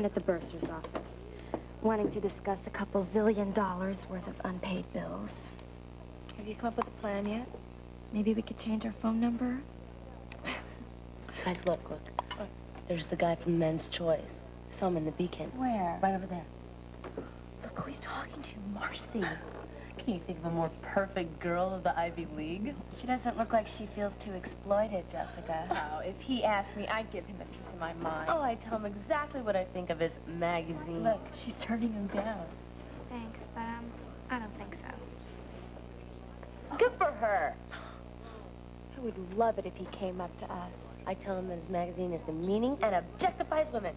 in at the bursar's office, wanting to discuss a couple $1 zillion worth of unpaid bills. Have you come up with a plan yet? Maybe we could change our phone number? Guys, look. There's the guy from Men's Choice. I saw him in the Beacon. Where? Right over there. Look who he's talking to, Marcy. Can you think of a more perfect girl of the Ivy League? She doesn't look like she feels too exploited, Jessica. Oh, if he asked me, I'd give him a piece of my mind. Oh, I tell him exactly what I think of his magazine. Look, she's turning him down. Thanks, but I don't think so. Good for her. I would love it if he came up to us. I tell him that his magazine is demeaning and objectifies women.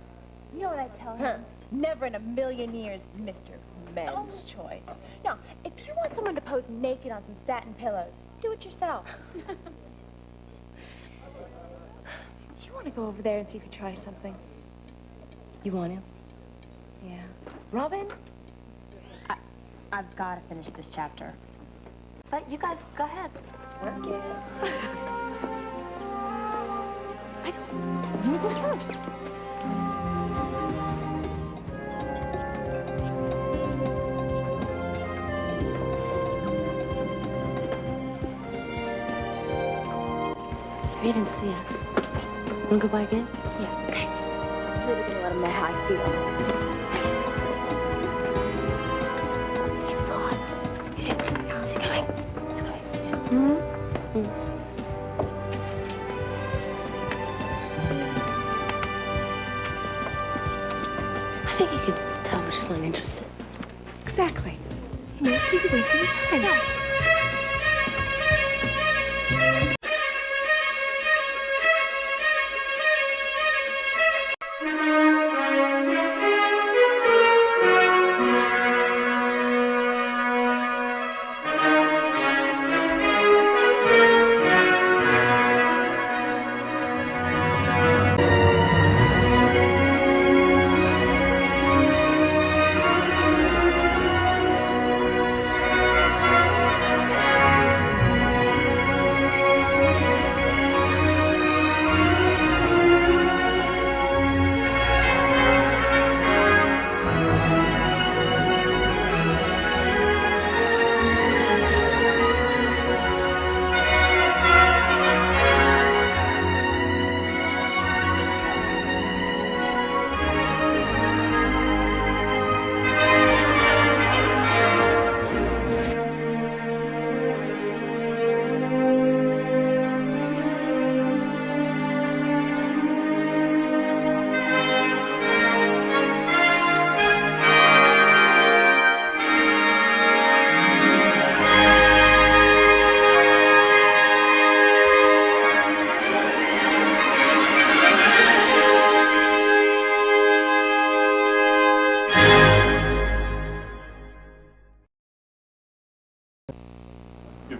You know what I tell him? Never in a million years, Mr. Men's Choice. Now, if you want someone to pose naked on some satin pillows, do it yourself. You want to go over there and see if you try something? You want to? Yeah. Robin? I've got to finish this chapter. But you guys, go ahead. Work it. You go first. He didn't see us. Want to go by again? Yeah. Okay. I'm really gonna let him know how I feel. He's gone. Yeah. How's he going? He's going. I think he could tell we're just not interested. Exactly. He's wasting his time. No.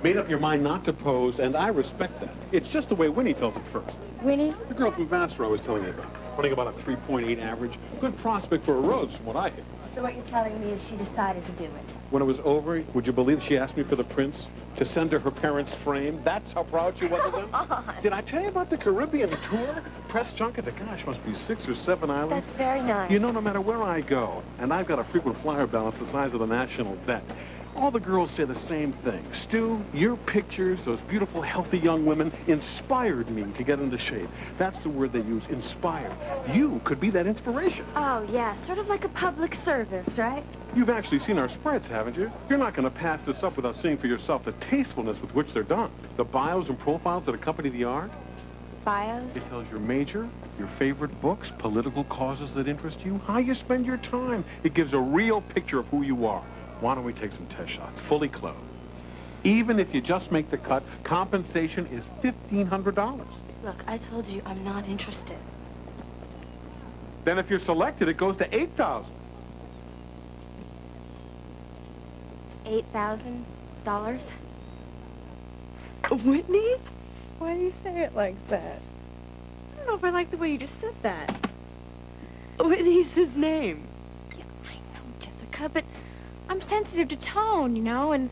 Made up your mind not to pose, and I respect that. It's just the way Winnie felt at first. Winnie? The girl from Vassar I was telling you about. Running about a 3.8 average. Good prospect for a rose from what I hear. So what you're telling me is she decided to do it. When it was over, would you believe she asked me for the prints? To send her parents' frame? That's how proud she was of them? Did I tell you about the Caribbean tour? Press junket, gosh, must be 6 or 7 islands. That's very nice. You know, no matter where I go, and I've got a frequent flyer balance the size of the national debt, all the girls say the same thing. Stu, your pictures, those beautiful, healthy young women, inspired me to get into shape. That's the word they use, inspired. You could be that inspiration. Oh, yeah, sort of like a public service, right? You've actually seen our spreads, haven't you? You're not going to pass this up without seeing for yourself the tastefulness with which they're done. The bios and profiles that accompany the art. Bios? It tells your major, your favorite books, political causes that interest you, how you spend your time. It gives a real picture of who you are. Why don't we take some test shots, fully clothed? Even if you just make the cut, compensation is $1,500. Look, I told you I'm not interested. Then if you're selected, it goes to $8,000. $8,000? Whitney? Why do you say it like that? I don't know if I like the way you just said that. Whitney's his name. Yeah, I know, Jessica, but I'm sensitive to tone, you know, and,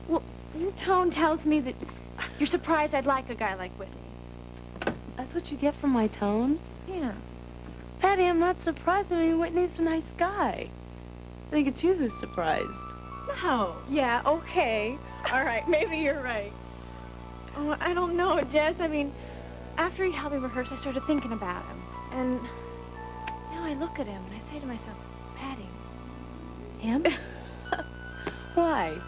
well, your tone tells me that you're surprised I'd like a guy like Whitney. That's what you get from my tone? Yeah. Hey, Patty, I'm not surprised. I mean, Whitney's a nice guy. I think it's you who's surprised. No. Yeah, okay. All right, maybe you're right. Oh, I don't know, Jess. I mean, after he helped me rehearse, I started thinking about him. And now I look at him and I say to myself, Patty, him? Why?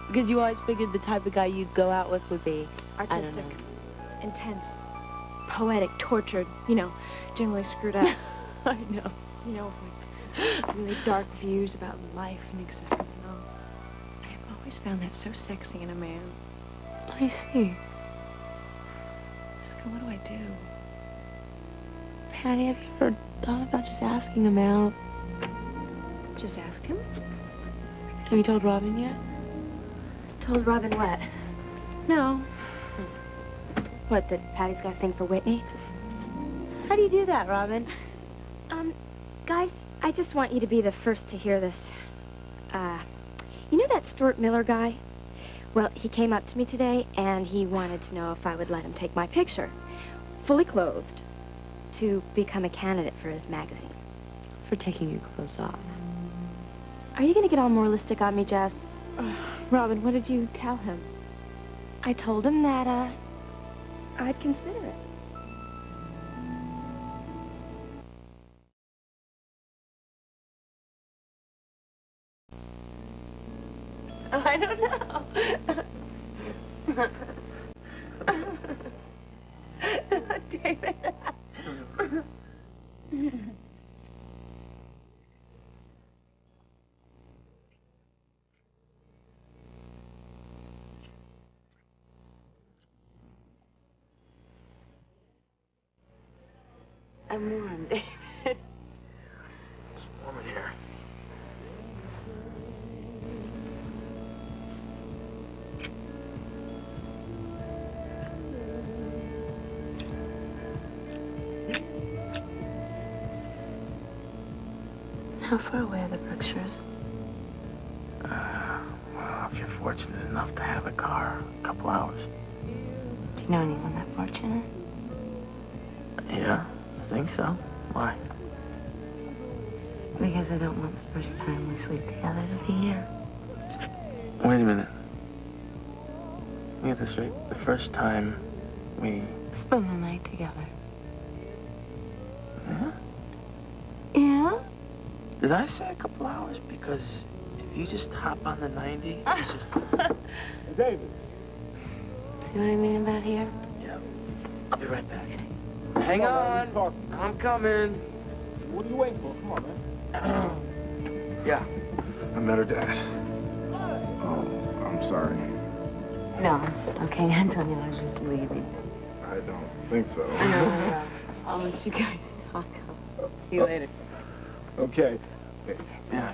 Because you always figured the type of guy you'd go out with would be... Artistic, intense, poetic, tortured, you know, generally screwed up. I know. You know, with really dark views about life and existence and all. I've always found that so sexy in a man. I see. Jessica, what do I do? Patty, have you ever thought about just asking him out? Just ask him? Have you told Robin yet? Told Robin what? No. What, that Patty's got a thing for Whitney? How do you do that, Robin? Guys, I just want you to be the first to hear this. You know that Stuart Miller guy? Well, he came up to me today, and he wanted to know if I would let him take my picture, fully clothed, to become a candidate for his magazine. For taking your clothes off. Are you going to get all moralistic on me, Jess? Robin, what did you tell him? I told him that, I'd consider it. I don't know. David. I'm warm, David. It's warm in here. How far away are the pictures? Well, if you're fortunate enough to have a car, a couple hours. Do you know anyone that fortunate? Yeah, I think so. Why? Because I don't want the first time we sleep together to be here. Wait a minute. Let me get this straight. The first time we... Spend the night together. Yeah? Yeah? Did I say a couple hours? Because if you just hop on the 90, it's just... David. See what I mean about here? Yeah. I'll be right back. Hang on. I'm coming. What are you waiting for? Come on, man. Yeah. I met her dad. Oh, I'm sorry. No, it's okay, Antonio. I was just leaving. I don't think so. No. I'll let you guys talk. See you later. Okay. Yeah.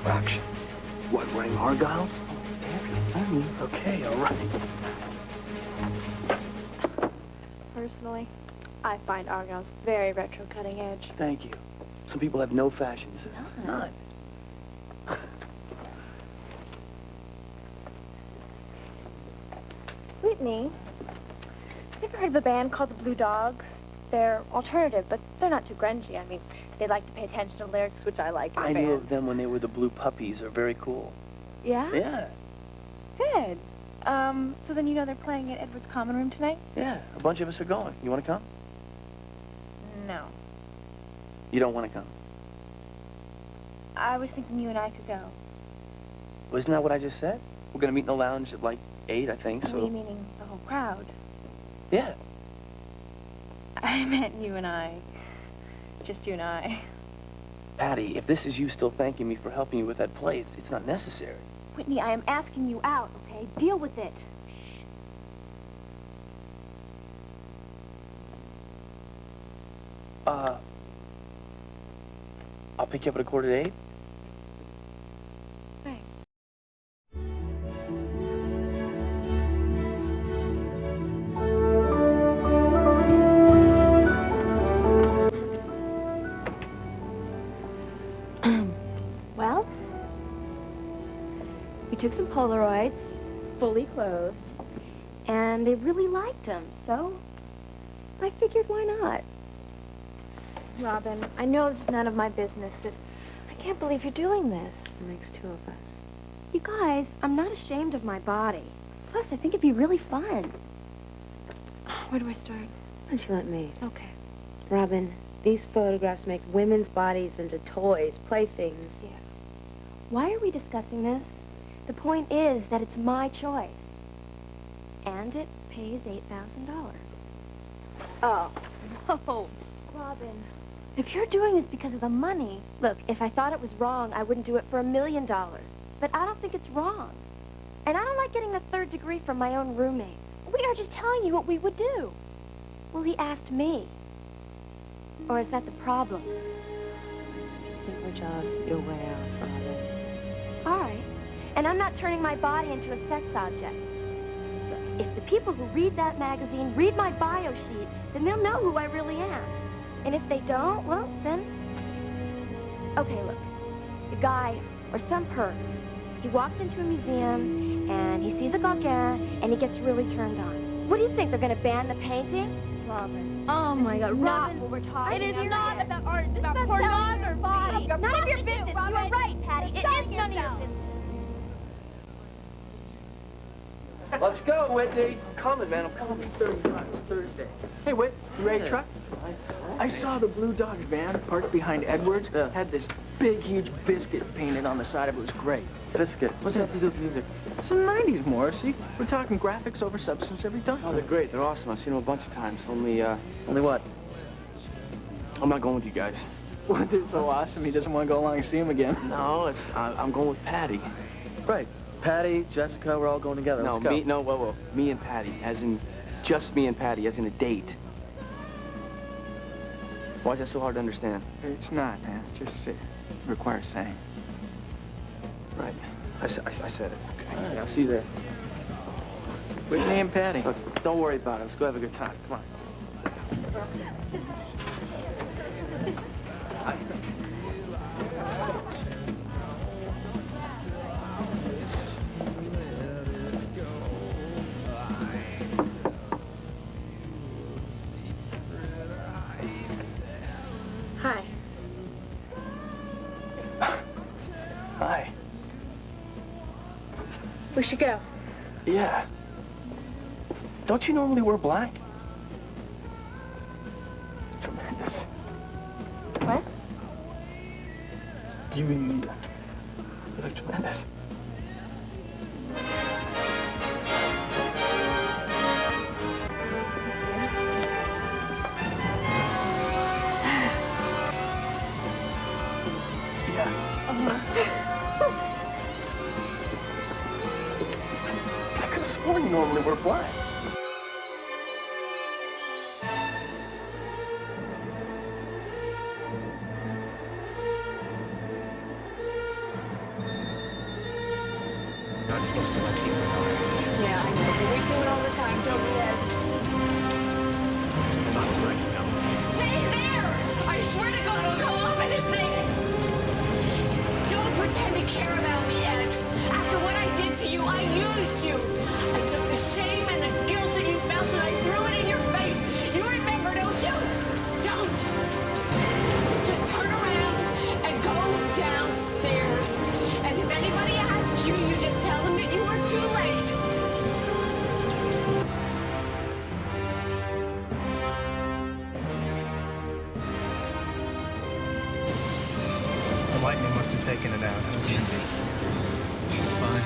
Fraction. What, wearing Argyles? Damn, you're funny. Okay, all right. Personally, I find Argyle's very retro cutting edge. Thank you. Some people have no fashion sense. None. Whitney, you ever heard of a band called the Blue Dogs? They're alternative, but they're not too grungy. I mean, they like to pay attention to lyrics, which I like in a I band. knew of them when they were the Blue Puppies. They're very cool. Yeah? Yeah, Good. So then you know they're playing at Edward's Common Room tonight? yeah. A bunch of us are going. You want to come? No. You don't want to come? I was thinking you and I could go. Well, isn't that what I just said? We're going to meet in the lounge at like 8, I think, What are so... you meaning, the whole crowd? Yeah. I meant you and I. Just you and I. Patty, if this is you still thanking me for helping you with that play, it's not necessary. Whitney, I am asking you out, okay? Deal with it. I'll pick you up at 7:45. Right. took some Polaroids, fully clothed, and they really liked him, so I figured why not. Robin, I know this is none of my business, but I can't believe you're doing this. It makes two of us. You guys, I'm not ashamed of my body. Plus, I think it'd be really fun. Where do I start? Why don't you let me? Okay. Robin, these photographs make women's bodies into toys, playthings. Yeah. Why are we discussing this? The point is that it's my choice. And it pays $8,000. Oh, no. Robin, if you're doing this because of the money... Look, if I thought it was wrong, I wouldn't do it for $1 million. But I don't think it's wrong. And I don't like getting a third degree from my own roommate. We are just telling you what we would do. Well, he asked me. Or is that the problem? I think we're jealous your way out, Robin. All right. And I'm not turning my body into a sex object. Look, if the people who read that magazine read my bio sheet, then they'll know who I really am. And if they don't, well, then... Okay, look. The guy, or some perv, he walks into a museum, and he sees a Gauguin, and he gets really turned on. What do you think? They're going to ban the painting? Robin. Oh, my God. Robin, what we're talking it is not about art. It's about about pornography. body. None of your business. Robin. You're right, Patty. It is none of your business. Let's go, Whitney. I'm coming, man. I'm coming. 30 bucks Thursday. Hey, Whit, you ready to truck? I saw the Blue Dog van parked behind Edwards. Yeah. Had this big, huge biscuit painted on the side of it. It was great. Biscuit. What's that have to do with music? Some 90s, Morrissey. We're talking graphics over substance every time. Oh, they're great. They're awesome. I've seen them a bunch of times. Only what? I'm not going with you guys. What, they're so awesome, he doesn't want to go along and see him again. No, I'm going with Patty. Right. Patty, Jessica, we're all going together. No, Let's go. whoa. Me and Patty, as in just me and Patty, as in a date. Why is that so hard to understand? It's not, man. Just it requires saying. Right. I said it. All right, I'll see you there. Whitney and Patty. Look, don't worry about it. Let's go have a good time. Come on. Hi. Hi. We should go. Yeah. Don't you normally wear black? Tremendous. What? You look tremendous. I could have sworn you normally wear black. Not supposed to let people know. Yeah, I know. But we do it all the time, don't we, Ed? Not right now. Stay there! I swear to God I'll go off in this thing! Don't pretend to care about me, Ed. After what I did to you, I used you. I took the shame and the guilt that you felt and I threw it in your face. You remember, don't you? Don't! Just turn around and go downstairs. And if anybody asks you, you just tell them that you were too late. The lightning must have taken it out. It can't be. She's fine.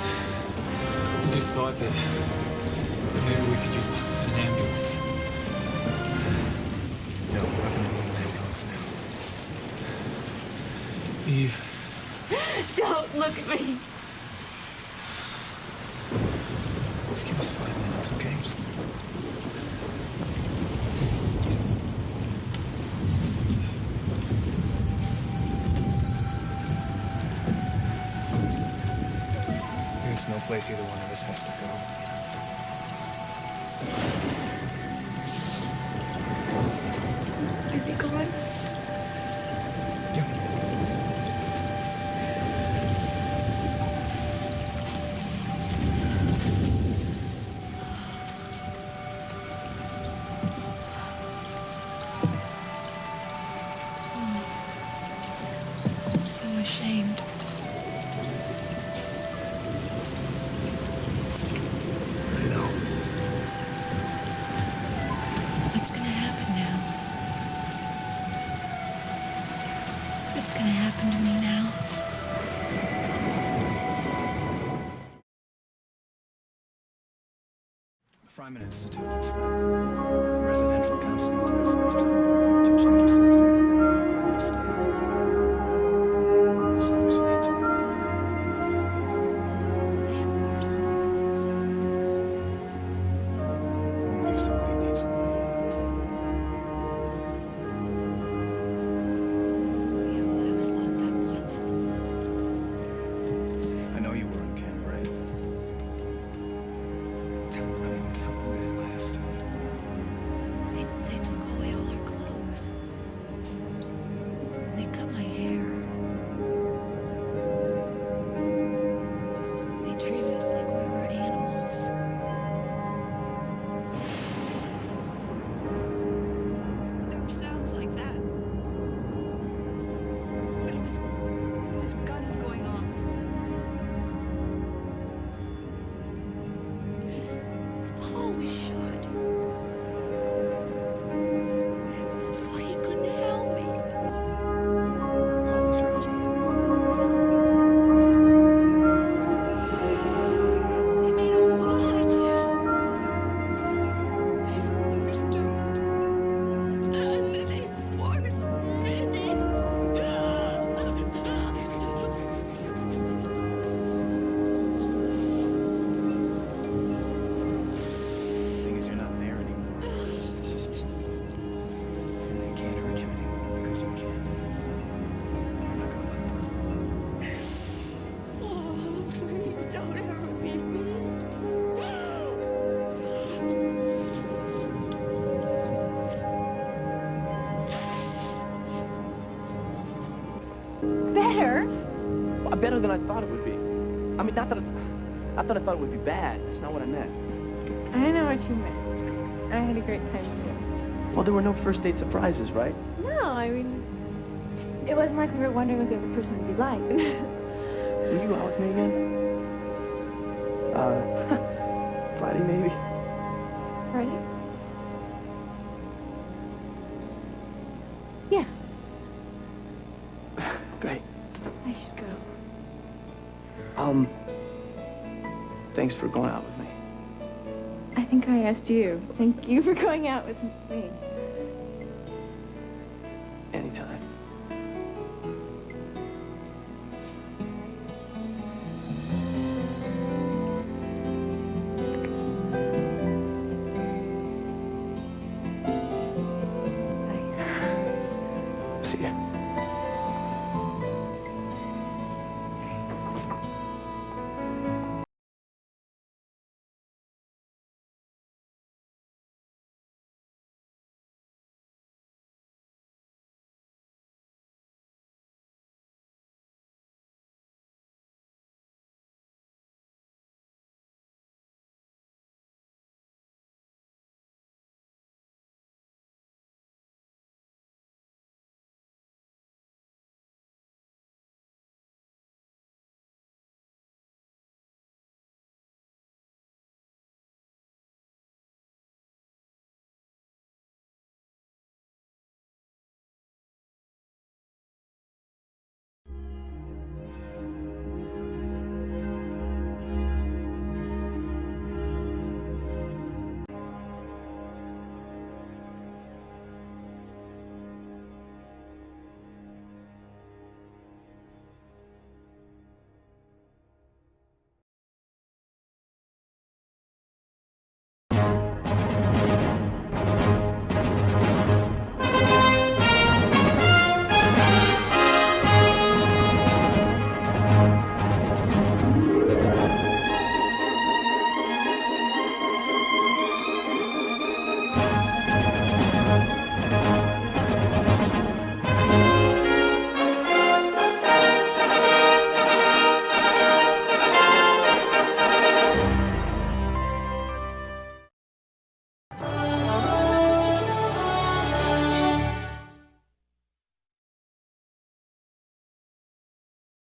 We just thought that maybe we could use an ambulance. No, we're not going to need an ambulance now. Eve, Don't look at me. Just give us 5 minutes, okay? Just... There's no place either one of us has to go. Is he gone? Yeah. Fryman Institute. It's the residential counseling place that was telling you to check yourself in. You'll stay as long as you need to. Only if somebody needs them. I know you were in camp, right? How long did it last? They took away all our clothes. They cut my hair. They treated us like we were animals. There were sounds like that. But it was guns going off. Paul was shot. That's why he couldn't help me. Paul was your husband. They made a watch. They forced him. And then they forced Vinny. The thing is, you're not there anymore. And they can't hurt you anymore because you can't. You're not gonna let them. Oh, please don't ever leave me. Better? Well, better than I thought it would be. I mean, not that I thought it would be bad. That's not what I meant. I know what you meant. I had a great time too. Well, there were no first date surprises, right? No, I mean, it wasn't like we were wondering what the other person would be like. Will you out with me again? Friday maybe? Friday? Yeah, Great. I should go. Thanks for going out with me. I think I asked you. Thank you for going out with me.